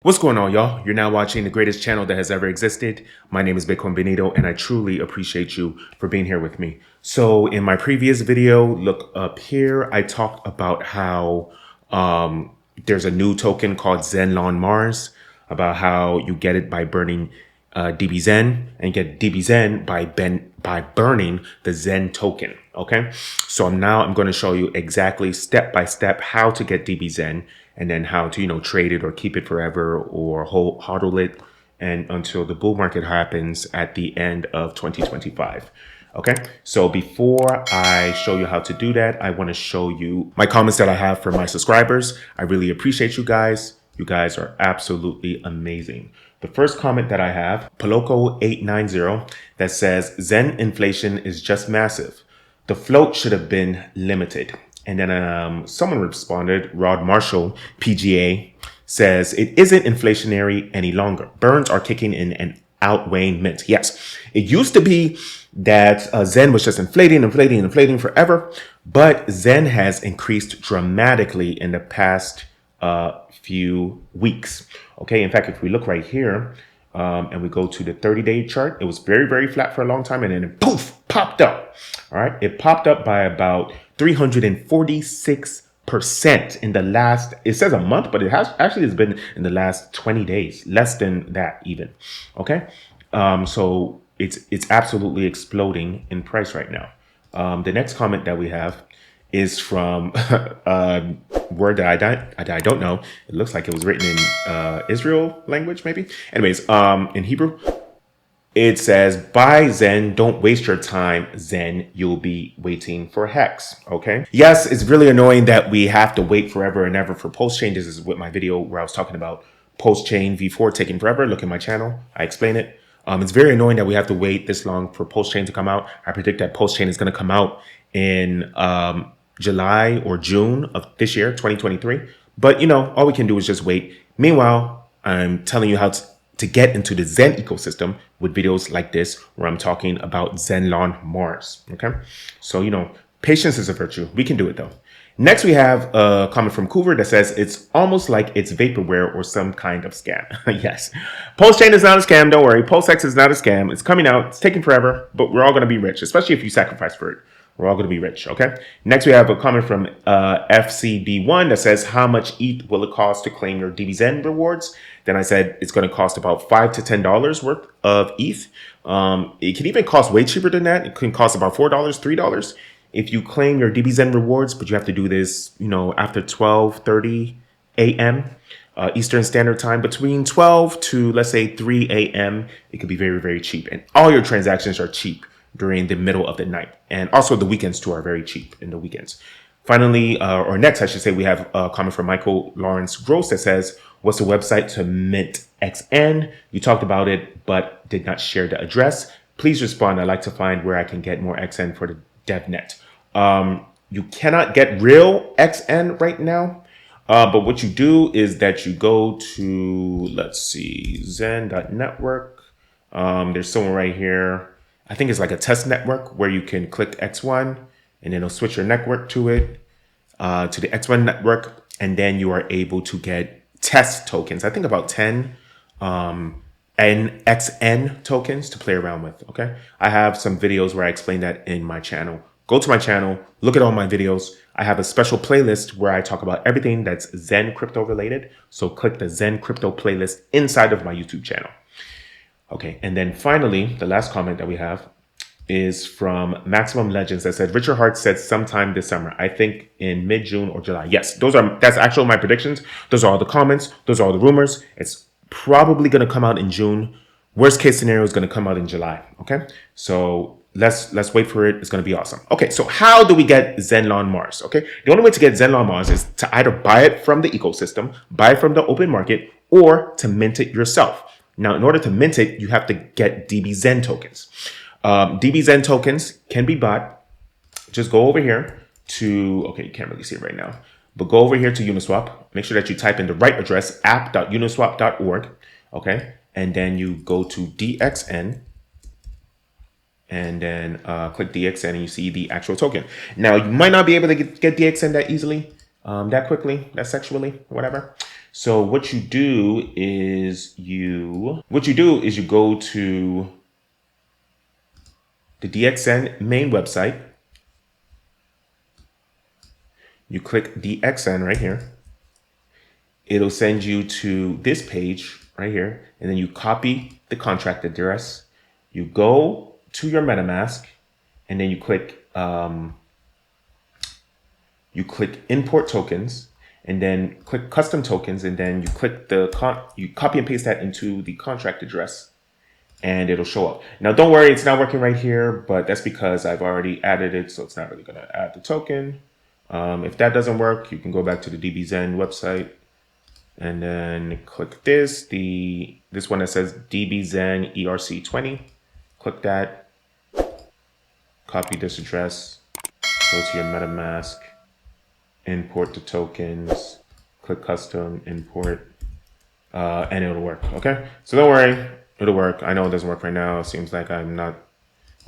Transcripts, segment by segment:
What's going on, y'all? You're now watching the greatest channel that has ever existed. My name is 𝘰𝘰𝘯𝘕, and I truly appreciate you for being here with me. So in my previous video, look up here, I talked about how there's a new token called Xenlon Mars, about how you get it by burning dbxen and get dbxen by burning the Xen token. Okay, so now I'm going to show you exactly step by step how to get dbxen, and then how to trade it or keep it forever or hodl it and until the bull market happens at the end of 2025. Okay, so before I show you how to do that, I want to show you my comments that I have for my subscribers. I really appreciate you guys. You guys are absolutely amazing. The first comment that I have, Pulsechain, that says Xen inflation is just massive. The float should have been limited. And then someone responded, 𝘊𝘳𝘺𝘵𝘮, says it isn't inflationary any longer. Burns are kicking in and outweighing mint. Yes, it used to be that Xen was just inflating forever, but Xen has increased dramatically in the past few weeks. Okay, in fact, if we look right here and we go to the 30-day chart, it was very, very flat for a long time, and then it poof, popped up. All right, it popped up by about 346% in the last, it says a month, but it has been in the last 20 days, less than that even. Okay, so it's absolutely exploding in price right now. The next comment that we have is from a word that I don't know. It looks like it was written in Israel language, maybe. Anyways, in Hebrew, it says, buy Xen, don't waste your time, Xen, you'll be waiting for Hex, okay? Yes, it's really annoying that we have to wait forever and ever for Pulsechain. This is with my video where I was talking about Pulsechain V4 taking forever. Look at my channel, I explain it. It's very annoying that we have to wait this long for Pulsechain to come out. I predict that Pulsechain is gonna come out in July or June of this year, 2023. But all we can do is just wait. Meanwhile, I'm telling you how to get into the Xen ecosystem with videos like this, where I'm talking about Xenlon Mars, okay? So, patience is a virtue. We can do it though. Next, we have a comment from Coover that says, it's almost like it's vaporware or some kind of scam. Yes. Pulsechain is not a scam, don't worry. PulseX is not a scam. It's coming out, it's taking forever, but we're all gonna be rich, especially if you sacrifice for it. We're all going to be rich, okay? Next, we have a comment from FCB1 that says, how much ETH will it cost to claim your dbxen rewards? Then I said it's going to cost about $5 to $10 worth of ETH. It can even cost way cheaper than that. It can cost about $4, $3 if you claim your dbxen rewards, but you have to do this, after 12:30 a.m. Eastern Standard Time, between 12 to, let's say, 3 a.m. It could be very, very cheap. And all your transactions are cheap during the middle of the night. And also the weekends too are very cheap in the weekends. Finally, or next, I should say, we have a comment from Michael Lawrence Gross that says, what's the website to mint XN? You talked about it, but did not share the address. Please respond. I'd like to find where I can get more XN for the DevNet. You cannot get real XN right now. But what you do is that you go to, let's see, Xen.network. There's someone right here. I think it's like a test network where you can click X1 and then it'll switch your network to it, to the X1 network. And then you are able to get test tokens. I think about 10 NXN tokens to play around with, okay? I have some videos where I explain that in my channel. Go to my channel, look at all my videos. I have a special playlist where I talk about everything that's Xen Crypto related. So click the Xen Crypto playlist inside of my YouTube channel. Okay, and then finally, the last comment that we have is from Maximum Legends that said, Richard Hart said sometime this summer, I think in mid-June or July. Yes, that's actually my predictions. Those are all the comments. Those are all the rumors. It's probably going to come out in June. Worst case scenario is going to come out in July. Okay, so let's wait for it. It's going to be awesome. Okay, so how do we get Xenlon Mars? Okay, the only way to get Xenlon Mars is to either buy it from the ecosystem, buy it from the open market, or to mint it yourself. Now, in order to mint it, you have to get dbxen tokens. dbxen tokens can be bought. Just go over here to, okay, you can't really see it right now, but go over here to Uniswap. Make sure that you type in the right address, app.uniswap.org, okay? And then you go to DXN, and then click DXN, and you see the actual token. Now, you might not be able to get DXN that easily. that quickly, that sexually, whatever. So what you do is you go to the DXN main website. You click DXN right here. It'll send you to this page right here, and then you copy the contract address. You go to your MetaMask, and then you click import tokens, and then click custom tokens, and then you click you copy and paste that into the contract address, and it'll show up. Now, don't worry, it's not working right here, but that's because I've already added it, so it's not really going to add the token. If that doesn't work, you can go back to the dbxen website and then click this one that says dbxen ERC20. Click that, copy this address, go to your MetaMask, import the tokens, click custom, import, and it'll work. Okay, so don't worry, it'll work. I know it doesn't work right now. It seems like I'm not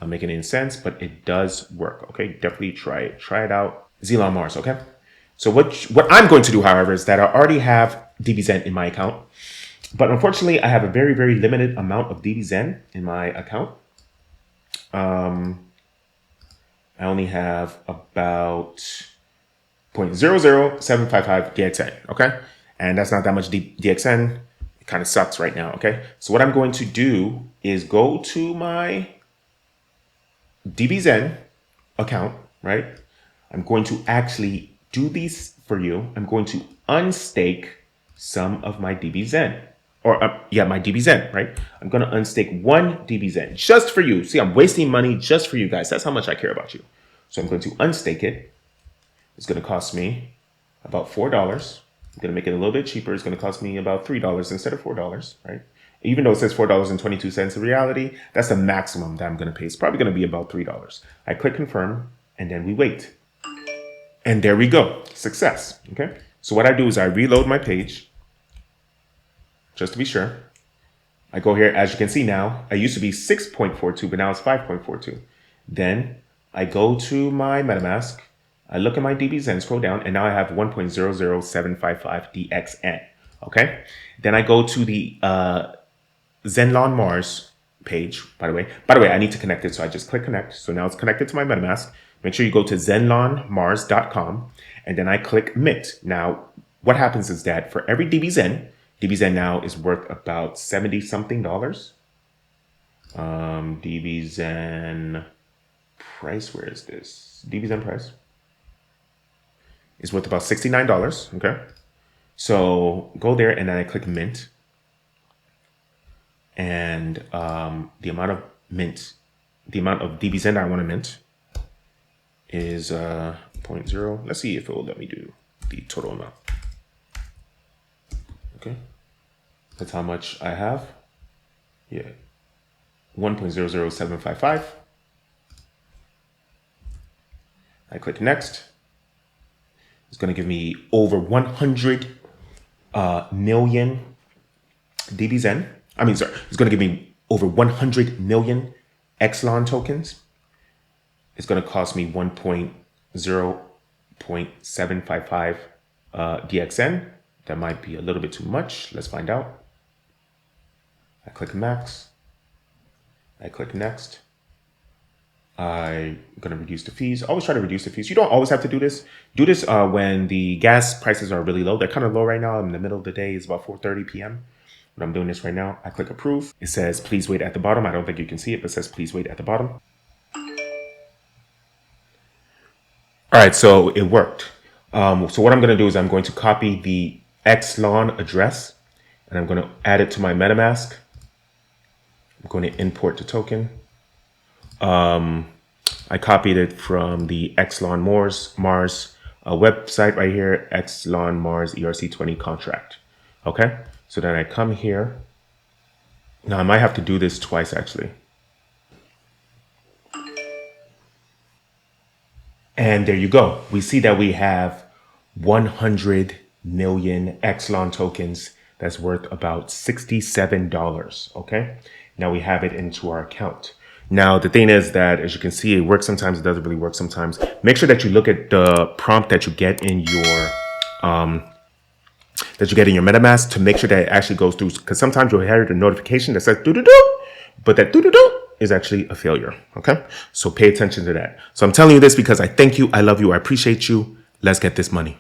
making any sense, but it does work. Okay, definitely try it out. Xlon Mars. Okay, so what I'm going to do, however, is that I already have dbxen in my account, but unfortunately I have a very, very limited amount of dbxen in my account. I only have about 0.00755 DXN, okay? And that's not that much DXN. It kind of sucks right now, okay? So what I'm going to do is go to my dbxen account, right? I'm going to actually do these for you. I'm going to unstake some of my dbxen, or my dbxen, right? I'm going to unstake 1 dbxen just for you. See, I'm wasting money just for you guys. That's how much I care about you. So I'm going to unstake it. It's going to cost me about $4. I'm going to make it a little bit cheaper. It's going to cost me about $3 instead of $4, right? Even though it says $4.22 in reality, that's the maximum that I'm going to pay. It's probably going to be about $3. I click confirm, and then we wait. And there we go. Success. Okay. So what I do is I reload my page just to be sure. I go here. As you can see now, I used to be 6.42, but now it's 5.42. Then I go to my MetaMask. I look at my dbxen, scroll down, and now I have 1.00755 DXN. Okay. Then I go to the Xenlon Mars page. By the way, I need to connect it. So I just click connect. So now it's connected to my MetaMask. Make sure you go to xenlonmars.com, and then I click mint. Now, what happens is that for every dbxen now is worth about 70 something dollars. dbxen price, where is this? dbxen price is worth about $69. Okay. So go there, and then I click mint. And the amount of dbxen I want to mint is 0.0. Let's see if it will let me do the total amount. Okay, that's how much I have. Yeah, 1.00755. I click next. It's going to give me over 100 million dbxen. It's going to give me over 100 million Xlon tokens. It's going to cost me 1.0.755 DXN. That might be a little bit too much. Let's find out. I click max. I click next. I'm going to reduce the fees. Always try to reduce the fees. You don't always have to do this. Do this when the gas prices are really low. They're kind of low right now. In the middle of the day, it's about 4:30 p.m. But I'm doing this right now. I click approve. It says, please wait at the bottom. I don't think you can see it, but it says, please wait at the bottom. All right, so it worked. So what I'm going to do is I'm going to copy the Xlon address, and I'm going to add it to my MetaMask. I'm going to import the token. I copied it from the Xlon Mars website right here, Xlon Mars ERC20 contract. Okay, so then I come here. Now I might have to do this twice actually. And there you go. We see that we have 100 million Xlon tokens. That's worth about $67. Okay, now we have it into our account. Now, the thing is that, as you can see, it works sometimes, it doesn't really work sometimes. Make sure that you look at the prompt that you get in your that you get in your MetaMask to make sure that it actually goes through. Because sometimes you'll hear the notification that says doo-doo-doo, but that doo-doo-doo is actually a failure. Okay, so pay attention to that. So I'm telling you this because I thank you, I love you, I appreciate you. Let's get this money.